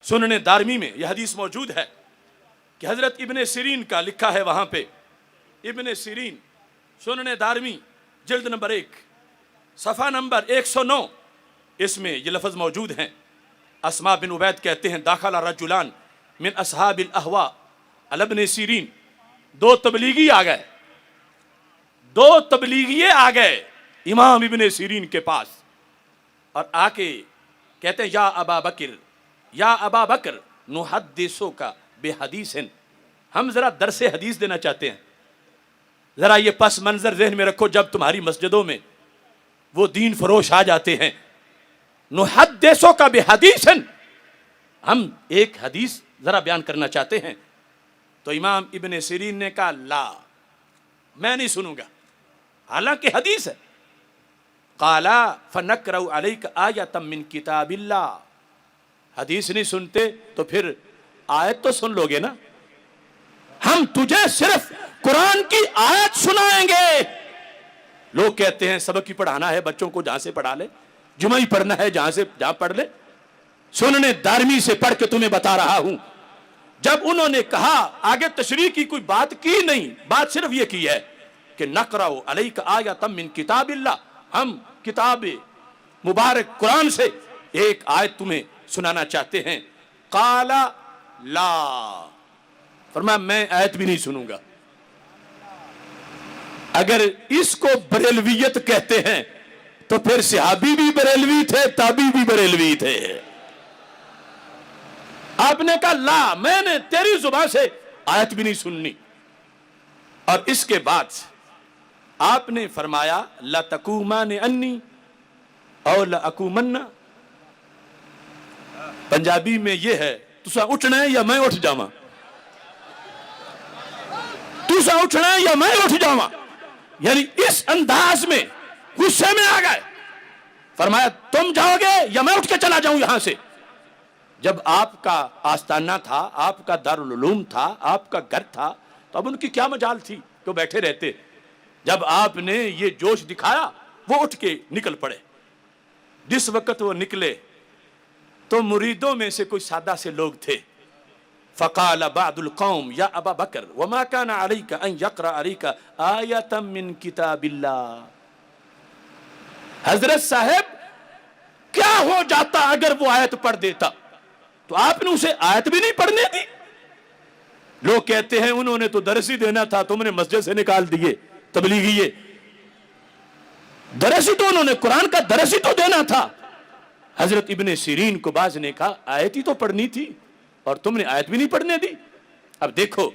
سنن دارمی میں یہ حدیث موجود ہے کہ حضرت ابن سیرین کا لکھا ہے وہاں پہ، ابن سیرین سنن دارمی جلد نمبر 1 صفحہ نمبر 109، اس میں یہ لفظ موجود ہیں۔ اسماء بن عبید کہتے ہیں داخل رجلان من اصحاب الاہواء علی ابن سیرین، دو تبلیغی آ گئے، دو تبلیغیے آ گئے امام ابن سیرین کے پاس، اور آ کے کہتے ہیں یا ابا بکر نحدثک بحدیث، ہم ذرا درس حدیث دینا چاہتے ہیں۔ ذرا یہ پس منظر ذہن میں رکھو، جب تمہاری مسجدوں میں وہ دین فروش آ جاتے ہیں، نحدثک بحدیث، ہم ایک حدیث ذرا بیان کرنا چاہتے ہیں۔ تو امام ابن سیرین نے کہا لا، میں نہیں سنوں گا، حالانکہ حدیث ہے۔ قال فنقرأ علیک آیۃ من کتاب اللہ، حدیث نہیں سنتے تو پھر آیت تو سن لو گے نا، ہم تجھے صرف قرآن کی آیت سنائیں گے۔ لوگ کہتے ہیں سبق ہی پڑھانا ہے بچوں کو، جہاں سے پڑھا لے، جمعہ ہی پڑھنا ہے جہاں پڑھ لے۔ سنن دارمی سے پڑھ کے تمہیں بتا رہا ہوں، جب انہوں نے کہا، آگے تشریح کی کوئی بات کی نہیں، بات صرف یہ کی ہے کہ نقرأ علیک آیۃ من کتاب اللہ، ہم کتاب مبارک قرآن سے ایک آیت تمہیں سنانا چاہتے ہیں۔ قال لا، فرمایا میں آیت بھی نہیں سنوں گا۔ اگر اس کو بریلویت کہتے ہیں تو پھر صحابی بھی بریلوی تھے، تابعی بھی بریلوی تھے۔ آپ نے کہا لا، میں نے تیری زبان سے آیت بھی نہیں سننی۔ اور اس کے بعد آپ نے فرمایا لَتَقُومَانِ أَنِّي او لَأَقُومَنَّ، پنجابی میں یہ ہے تسا اٹھنا ہے یا میں اٹھ جاواں، تسا اٹھنا ہے یا میں اٹھ جاواں، یعنی اس انداز میں غصے میں آ گئے۔ فرمایا تم جاؤ گے یا میں اٹھ کے چلا جاؤں یہاں سے۔ جب آپ کا آستانہ تھا، آپ کا دارالعلوم تھا، آپ کا گھر تھا، تو اب ان کی کیا مجال تھی کہ وہ بیٹھے رہتے۔ جب آپ نے یہ جوش دکھایا، وہ اٹھ کے نکل پڑے۔ جس وقت وہ نکلے تو مریدوں میں سے کوئی سادہ سے لوگ تھے۔ فقال بعض القوم یا ابا بکر وما كان عليك ان يقرأ عليك آية من کتاب اللہ، حضرت صاحب کیا ہو جاتا اگر وہ آیت پڑھ دیتا؟ تو آپ نے اسے آیت بھی نہیں پڑھنے دی۔ لوگ کہتے ہیں انہوں نے تو درس ہی دینا تھا، تم نے مسجد سے نکال دیے تبلیغیے۔ درس ہی تو انہوں نے قرآن کا درس ہی تو دینا تھا۔ حضرت ابن سیرین کو بعض نے کہا آیت ہی تو پڑھنی تھی اور تم نے آیت بھی نہیں پڑھنے دی۔ اب دیکھو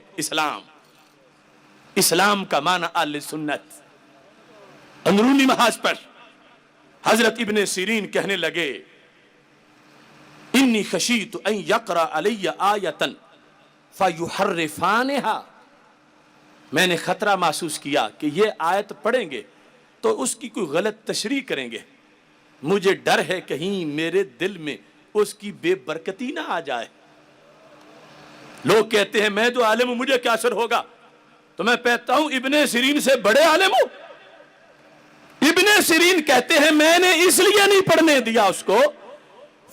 اسلام کا معنی اہل سنت، اندرونی محاذ پر حضرت ابن سیرین کہنے لگے انی خشیت ان یقرأ علی آیۃ فیحرفانہا، میں نے خطرہ محسوس کیا کہ یہ آیت پڑھیں گے تو اس کی کوئی غلط تشریح کریں گے، مجھے ڈر ہے کہیں میرے دل میں اس کی بے برکتی نہ آ جائے۔ لوگ کہتے ہیں میں جو عالم ہوں مجھے کیا اثر ہوگا، تو میں کہتا ہوں ابن سیرین سے بڑے عالم ہوں۔ ابن سیرین کہتے ہیں میں نے اس لیے نہیں پڑھنے دیا اس کو،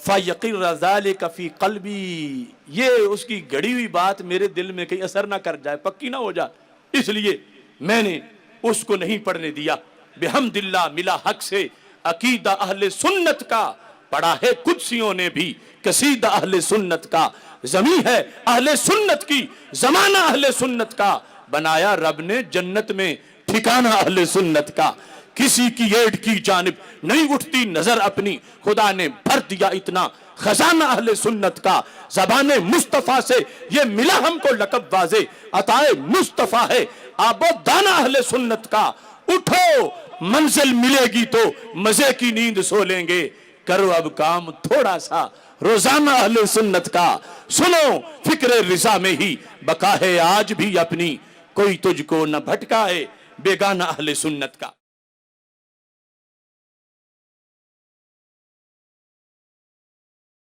فَيَقِرَّ ذَلِكَ فِي قَلْبِي، یہ اس کی گڑی ہوئی بات میرے دل میں کہیں اثر نہ کر جائے، پکی نہ ہو جائے، اس لیے میں نے اس کو نہیں پڑھنے دیا۔ بحمد اللہ ملا حق سے عقیدہ اہل سنت کا، پڑھا ہے قدسیوں نے بھی قصیدہ اہل سنت کا، زمین ہے اہل سنت کی، زمانہ اہل سنت کا، بنایا رب نے جنت میں ٹھکانہ اہل سنت کا۔ کسی کی ایڈ کی جانب نہیں اٹھتی نظر اپنی، خدا نے بھر دیا اتنا خزانہ اہل سنت کا۔ زبان مصطفیٰ سے یہ ملا ہم کو لقب واضح، عطائے مصطفیٰ ہے آب و دانہ اہل سنت کا۔ اٹھو منزل ملے گی تو مزے کی نیند سو لیں گے، کرو اب کام تھوڑا سا روزانہ اہل سنت کا۔ سنو فکر رضا میں ہی بقا ہے آج بھی اپنی، کوئی تجھ کو نہ بھٹکائے بیگانہ اہل سنت کا۔